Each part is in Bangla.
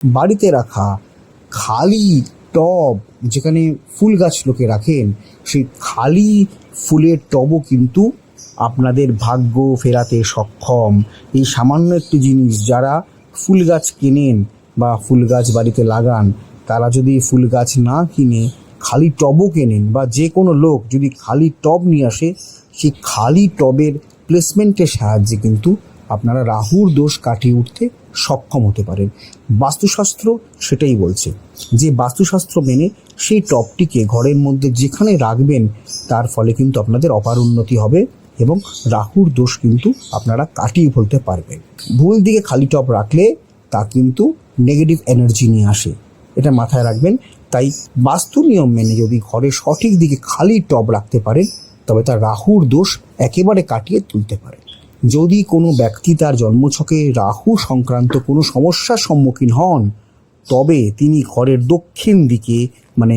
বাড়িতে রাখা খালি টব, যেখানে ফুল গাছ লোকে রাখেন, সেই খালি ফুলের টবও কিন্তু আপনাদের ভাগ্য ফেরাতে সক্ষম। এই সামান্য একটি জিনিস, যারা ফুল গাছ কেনেন বা ফুল গাছ বাড়িতে লাগান, তারা যদি ফুল গাছ না কিনে খালি টবও কেনেন, বা যে কোনো লোক যদি খালি টব নিয়ে আসে, সেই খালি টবের প্লেসমেন্টের সাহায্যে কিন্তু আপনারা রাহুর দোষ কাটিয়ে উঠতে সক্ষম হতে পারেন। বাস্তুশাস্ত্র সেটাই বলছে যে বাস্তুশাস্ত্র মেনে সেই টবটিকে ঘরের মধ্যে যেখানে রাখবেন, তার ফলে কিন্তু আপনাদের অপার উন্নতি হবে এবং রাহুর দোষ কিন্তু আপনারা কাটিয়ে ফেলতে পারবেন। ভুল দিকে খালি টব রাখলে তা কিন্তু নেগেটিভ এনার্জি নিয়ে আসে, এটা মাথায় রাখবেন। তাই বাস্তু নিয়ম মেনে যদি ঘরে সঠিক দিকে খালি টব রাখতে পারেন, তবে তার রাহুর দোষ একেবারে কাটিয়ে তুলতে পারেন। যদি কোনো ব্যক্তি তার জন্মছকে রাহু সংক্রান্ত কোনো সমস্যার সম্মুখীন হন, তবে তিনি ঘরের দক্ষিণ দিকে, মানে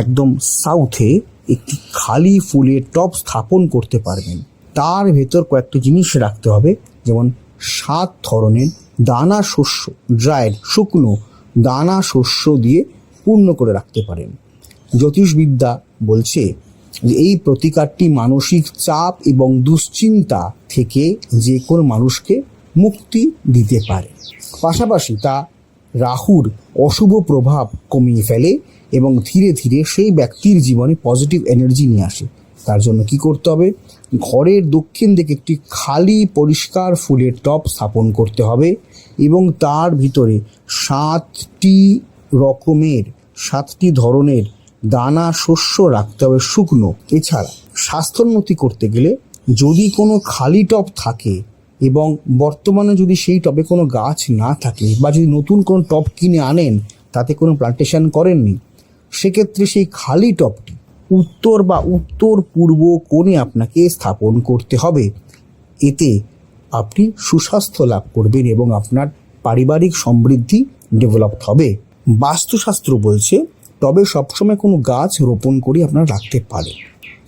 একদম সাউথে, একটি খালি ফুলের টব স্থাপন করতে পারবেন। তার ভেতর কয়েকটি জিনিস রাখতে হবে, যেমন 7 ধরনের দানা শস্য, ড্রাইড শুকনো দানা শস্য দিয়ে পূর্ণ করে রাখতে পারেন। জ্যোতিষবিদ্যা বলছে যে এই প্রতিকারটি মানসিক চাপ এবং দুশ্চিন্তা থেকে যে কোনো মানুষকে মুক্তি দিতে পারে। পাশাপাশি তা রাহুর অশুভ প্রভাব কমিয়ে ফেলে এবং ধীরে ধীরে সেই ব্যক্তির জীবনে পজিটিভ এনার্জি নিয়ে আসে। তার জন্য কি করতে হবে? ঘরের দক্ষিণ দিকে একটি খালি পরিষ্কার ফুলের টব স্থাপন করতে হবে এবং তার ভিতরে 7টি ধরনের দানা শস্য রাখতে হবে শুকনো। এছাড়া স্বাস্থ্যোন্নতি করতে গেলে যদি কোনো খালি টব থাকে এবং বর্তমানে যদি সেই টবে কোনো গাছ না থাকে, বা যদি নতুন কোনো টব কিনে আনেন তাতে কোনো প্লান্টেশন করেননি, সেক্ষেত্রে সেই খালি টবটি উত্তর বা উত্তর পূর্ব কোণে আপনাকে স্থাপন করতে হবে। এতে আপনি সুস্বাস্থ্য লাভ করবেন এবং আপনার পারিবারিক সমৃদ্ধি ডেভেলপ হবে। বাস্তুশাস্ত্র বলছে তবে সবসময় কোনো গাছ রোপণ করে আপনারা রাখতে পারেন।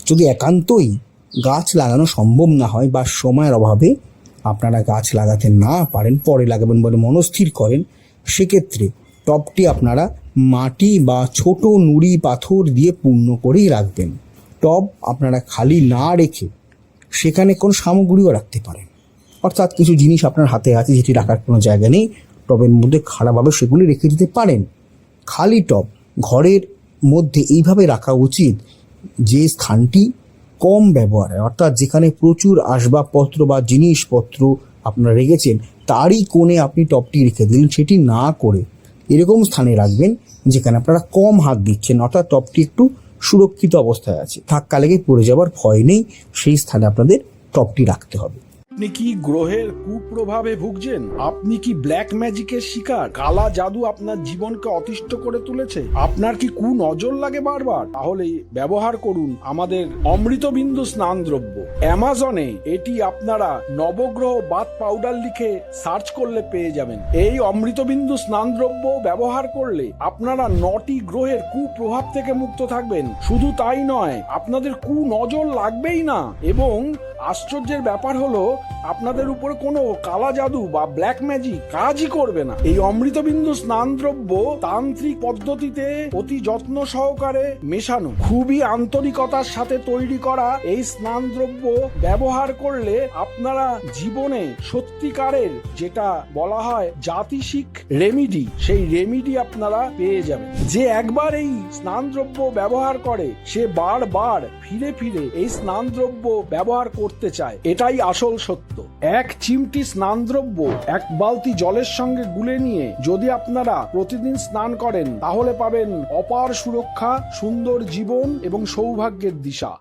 যদি একান্তই গাছ লাগানো সম্ভব না হয় বা সময়ের অভাবে আপনারা গাছ লাগাতে না পারেন, পরে লাগাবেন বলে মনস্থির করেন, সেক্ষেত্রে টবটি আপনারা মাটি বা ছোট নুড়ি পাথর দিয়ে পূর্ণ করেই রাখবেন। টব আপনারা খালি না রেখে সেখানে কোনো সামগ্রীও রাখতে পারেন, অর্থাৎ কিছু জিনিস আপনার হাতে আছে যেটি রাখার কোনো জায়গা নেই, টবের মধ্যে খাড়াভাবে সেগুলি রেখে দিতে পারেন। খালি টব ঘরের মধ্যে এইভাবে রাখা উচিত যে স্থানটি কম ব্যবহার হয়, অর্থাৎ যেখানে প্রচুর আসবাবপত্র বা জিনিসপত্র আপনারা রেখেছেন তারই কোণে আপনি টবটি রেখে দিলেন, সেটি না করে এরকম স্থানে রাখবেন যেখানে আপনারা কম হাত দিচ্ছেন, অর্থাৎ টবটি একটু সুরক্ষিত অবস্থায় আছে, ধাক্কা লেগে পড়ে যাওয়ার ভয় নেই, সেই স্থানে আপনাদের টবটি রাখতে হবে। আপনি কি গ্রহের কুপ্রভাবে ভুগছেন? আপনি কি ব্ল্যাক ম্যাজিকের শিকার? কালা জাদু আপনার জীবনকে অতিষ্ঠ করে তুলেছে? আপনার কি নজর লাগে বারবার? তাহলে ব্যবহার করুন আমাদের অমৃতবিন্দু স্নান দ্রব্য। অ্যামাজনে এটি আপনারা নবগ্রহ বাথ পাউডার লিখে সার্চ করলে পেয়ে যাবেন। এই অমৃতবিন্দু স্নান দ্রব্য ব্যবহার করলে আপনারা 9টি গ্রহের কুপ্রভাব থেকে মুক্ত থাকবেন। শুধু তাই নয়, আপনাদের নজর লাগবেই না এবং আশ্চর্যের ব্যাপার হলো আপনাদের উপরে কোনো কালা জাদু বা ব্ল্যাক ম্যাজিক কাজই করবে না। এই অমৃতবিন্দু স্নান দ্রব্য তান্ত্রিক পদ্ধতিতে অতি যত্ন সহকারে মেশানো, খুবই আন্তরিকতার সাথে তৈরি করা এই স্নান দ্রব্য ব্যবহার করলে আপনারা জীবনে সত্যিকারের, যেটা বলা হয় জাতিশিক রেমিডি, সেই রেমিডি আপনারা পেয়ে যাবেন। যে একবার এই স্নান দ্রব্য ব্যবহার করে সে বারবার ফিরে ফিরে এই স্নান দ্রব্য ব্যবহার করতে চায়, এটাই আসল সত্য। এক চিমটি স্নান দ্রব্য 1 বালতি জলের সঙ্গে গুলে নিয়ে যদি আপনারা প্রতিদিন স্নান করেন, তাহলে পাবেন অপার সুরক্ষা, সুন্দর জীবন এবং সৌভাগ্যের দিশা।